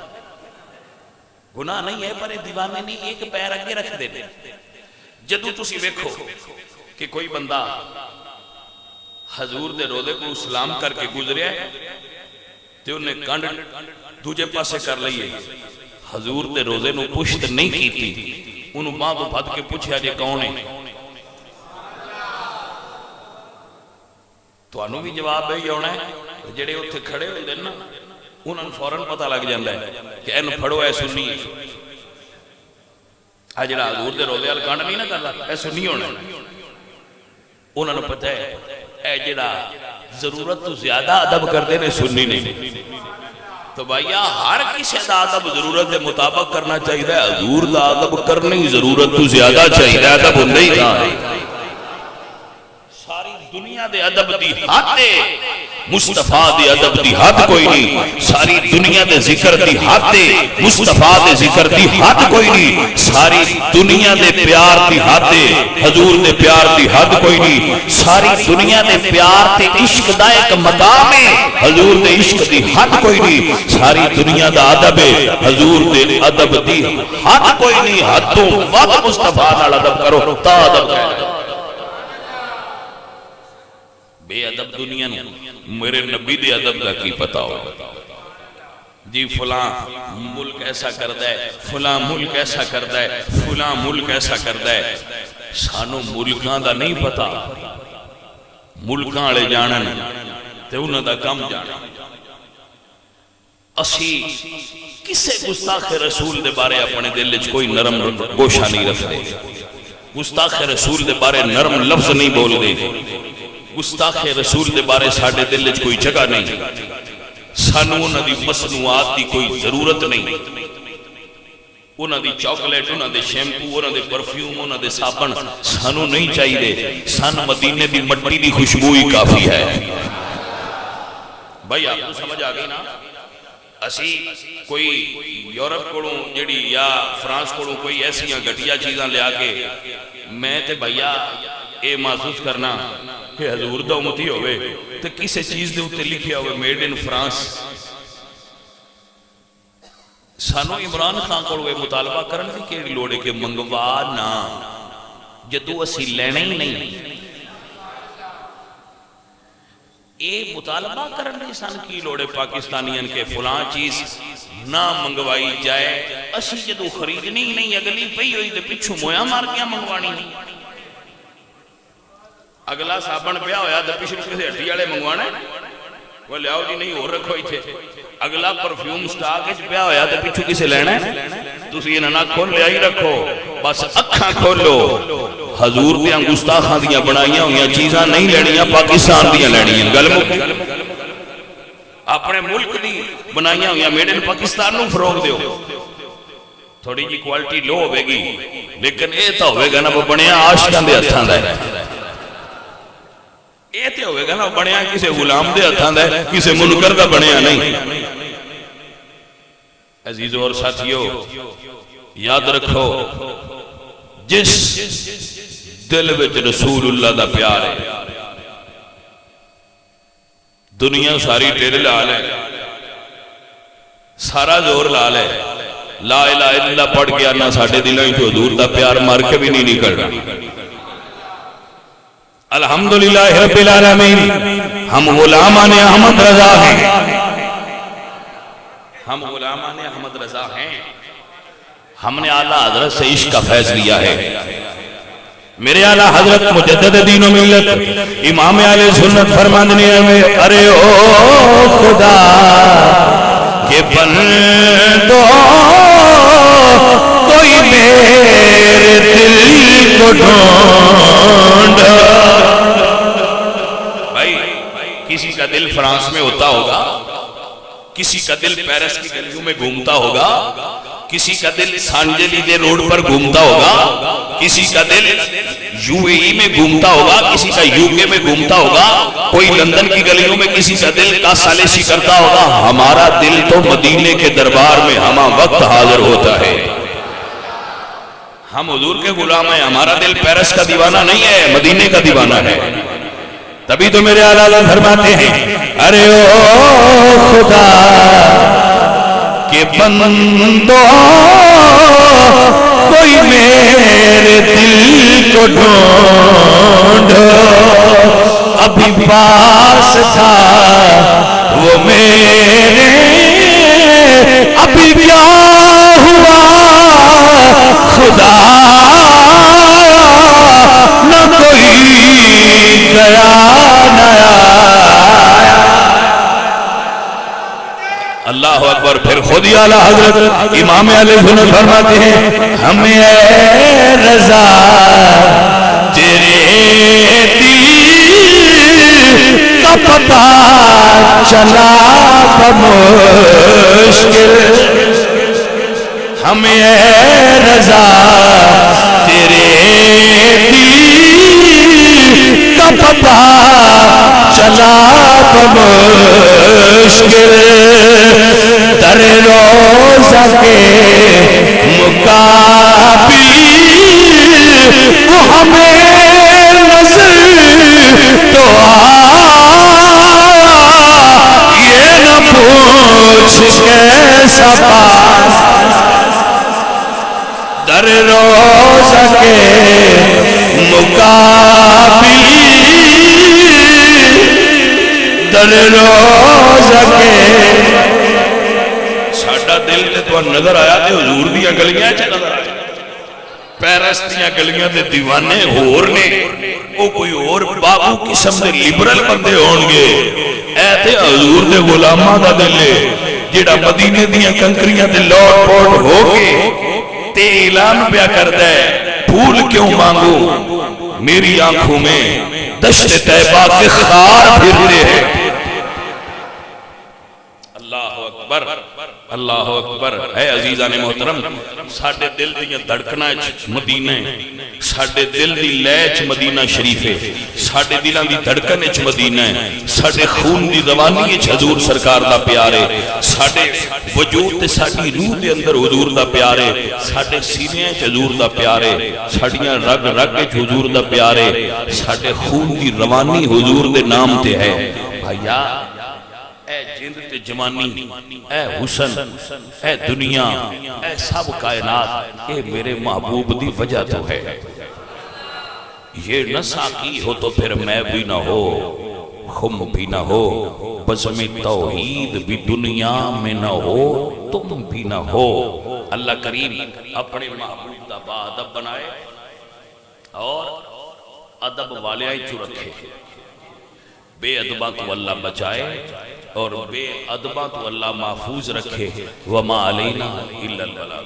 گناہ نہیں ہے پر دیوانے نہیں ایک پیر اگے رکھ دے. جدوں تسی ویکھو کہ کوئی بندہ حضور دے روضے کو سلام کر کے گزریا ہے تے انہیں کنڈ دوجے پاسے کر لئیے، حضور دے روضے نو پشت نہیں کیتی، انہوں ماں کو پھد کے پوچھیا جے کون ہے؟ تو انہوں بھی جواب ہے یہ ہونا ہے. جڑے اتھے کھڑے ہوئے دن نا انہوں فوراں پتہ لگ جاندہ ہے کہ اینو پھڑو اے سنی ہے. جڑا حضور دے روضے وال کنڈ نہیں نہ کردا اے سنی ہونا ہے. انہوں نے پتہ ہے اے جڑا ضرورت تو زیادہ ادب کردے نے سنی نہیں. تو بھائیا ہر کسی دا ادب ضرورت دے مطابق کرنا چاہیے. حضور دا ادب کرنے ضرورت تو زیادہ چاہیے. ادب ہوندے ہی کہاں ہے؟ ساری دنیا دے ادب دی حد ہے، مصطفیٰ دے ادب دی حد کوئی نہیں. ساری دنیا دے ذکر دی حد ہے، مصطفیٰ دے ذکر دی حد کوئی نہیں. ساری دنیا دے پیار دی حد ہے، حضور دے پیار دی حد کوئی نہیں. ساری دنیا دے پیار تے عشق دا ایک مقام ہے، حضور دے عشق دی حد کوئی نہیں. ساری دنیا دا ادب ہے، حضور دے ادب دی حد کوئی نہیں. حد تو ود مصطفیٰ نال ادب کرو تا ادب ہے. بے ادب دنیا نو میرے نبی دے ادب دا کی پتا ہو جی فلاں ملک ایسا کردا ہے، فلاں ملک ایسا کردا ہے، فلاں ملک ایسا کردا ہے. سانو ملکاں دا نہیں پتا، ملکاں والے جانن تے انہاں دا کم جانن. اسی کسے گستاخ رسول دے بارے اپنے دل وچ کوئی نرم گوشہ نہیں رکھدے. گستاخ رسول دے بارے نرم لفظ نہیں بول دے. گستاخ رسول دے بارے ساڑھے دل وچ کوئی جگہ نہیں. سانو انہاں دی مصنوعات دی کوئی ضرورت نہیں. انہاں دی چاکلیٹ، انہاں دے شیمپو، انہاں دے پرفیوم، انہاں دے صابن سانو نہیں چاہیے. سان مدینے دی مٹی دی خوشبو ہی کافی ہے. بھائی آپ کو سمجھ آگئی نا؟ اسی کوئی یورپ کوڑوں جڑی یا فرانس کوڑوں کوئی ایسیاں گھٹیا چیزاں لیا کے میں تے بھائیا اے محسوس کرنا کہ حضور دا امتی ہوئے تو کسے چیز دے ہوتے لکھیا ہوئے میڈ ان فرانس. سانو عمران خان کو ہوئے مطالبہ کرن دی کہ لوڑے کے منگوا نا جدو اسی لینے ہی نہیں. اے مطالبہ کرن دی سان کی لوڑے پاکستانیان کے فلاں چیز نہ منگوائی جائے. اسی جدو خریدنی نہیں اگلی پئی ہوئی دے پچھو مویا مار کیا منگوانی نہیں. اگلا صابن پیا ہویا تو پچھلے کسی ہٹی والے منگوانا ہے وہ لیاؤ جی نہیں اور رکھو ہی تھے. اگلا پرفیوم سٹاک وچ پیا ہویا تو پچھو کسے لینا ہے تسی انہاں نہ کھول لیا ہی رکھو. بس اکھاں کھولو. حضور دیاں گستاخاں دیاں بنائیاں ہویاں چیزاں نہیں لینیاں، پاکستان دیاں لینیاں. گل مکی اپنے ملک دی بنائیاں ہویاں میڈ ان پاکستان نو فروغ دیو. تھوڑی جی کوالٹی لو ہوے گی لیکن اے تا ہوے گا نا وہ بنیا عاشقاں دے ہتھاں دا ہے. اے تے ہوئے گا نا بنیا کسے غلام دے ہتھاں دا ہے، کسے منکر دا بنیا نہیں. عزیزو اور ساتھیو یاد رکھو جس دل وچ رسول اللہ دا پیار ہے دنیا ساری تیرے لال ہے، سارا زور لال ہے. لا الہ الا اللہ پڑھ گیا نہ ساڑھے دلائیں تو حضور دا پیار مار کے بھی نہیں نکل رہا. الحمدللہ رب العالمین. ہم غلامان احمد رضا ہیں، ہم غلامان احمد رضا ہیں. ہم نے اعلیٰ حضرت سے عشق کا فیض لیا ہے. میرے اعلیٰ حضرت مجدد دین و ملت امام اہل سنت فرماندنی میں ارے او خدا کہ بندو کوئی میرے دل کو ڈھونڈ. بھائی کسی کا دل فرانس میں ہوتا ہوگا, کسی کا دل پیرس کی گلیوں میں گھومتا ہوگا, کسی کا دل سانجلی دے روڈ پر گھومتا ہوگا, کسی کا دل یو اے ای میں گھومتا ہوگا, کسی کا یو کے میں گھومتا ہوگا, کوئی لندن کی گلیوں میں کسی کا دل کا سالسی کرتا ہوگا. ہمارا دل تو مدینے کے دربار میں ہمہ وقت حاضر ہوتا ہے. ہم حضور کے غلام ہیں, ہمارا دل پیرس کا دیوانہ نہیں ہے, مدینے کا دیوانہ ہے. تبھی تو میرے آلہ فرماتے ہیں ارے او خدا کہ بندو کوئی میرے دل کو ڈھونڈ. ابھی پاس تھا وہ میرے, ابھی کیا ہوا خدا نہ کوئی گیا نیا. اللہ اکبر. پھر خود ہی اعلیٰ حضرت امام علیہ سنت فرماتے ہیں ہمیں اے رضا تیرے دل کا پتہ چلا بمشکل. ہمیں اے رضا تیرے دل کا پتہ چلا بمشکل. در روزہ کے مقابل وہ ہمیں نظر تو آیا, یہ نہ پوچھ کیسا پاس. در روزہ کے مقابل, در روزہ کے. ساڈا دل تے تو نظر آیا تے حضور دیاں گلیاں چ نظر آیا. پیرس دیاں گلیاں دے دیوانے ہور نے, او کوئی اور بابو قسم دے لبرل بندے ہون گے. اے تے حضور دے غلاماں دا دل ہے جڑا مدینے دیاں کنکریاں تے لوٹ پوٹ ہو کے تے اعلان پیا کردا ہے پھول کیوں مانگو میری آنکھوں میں دشت طیبہ کے خار پھرتے ہیں. اللہ اکبر, اللہ اکبر. اے عزیزان محترم, ساڈے دل دیاں دھڑکناں وچ مدینہ ہے, ساڈے دل دی لے وچ مدینہ شریف ہے, ساڈے دلاں دی دھڑکن وچ مدینہ ہے, ساڈے خون دی روانی وچ حضور سرکار دا پیار ہے, ساڈے وجود تے ساڈی روح دے اندر حضور دا پیار ہے, ساڈے سینے وچ حضور دا پیار ہے, ساڈیاں رگ رگ وچ حضور دا پیار ہے, ساڈے خون دی روانی حضور دے نام تے ہے. بھائیا اے جند تے جوانی, اے حسن, اے دنیا, اے سب کائنات, اے میرے محبوب دی وجہ تو ہے. یہ نہ ساقی ہو تو پھر میں بھی نہ ہو, خم بھی نہ ہو, بزم توحید بھی دنیا میں نہ ہو, تم بھی نہ ہو. اللہ کریم اپنے محبوب دا با ادب بنائے اور ادب والے آئی چو رکھے. بے ادباں تو اللہ بچائے اور بے ادباں تو اللہ محفوظ رکھے. وما علینا الا البلاغ.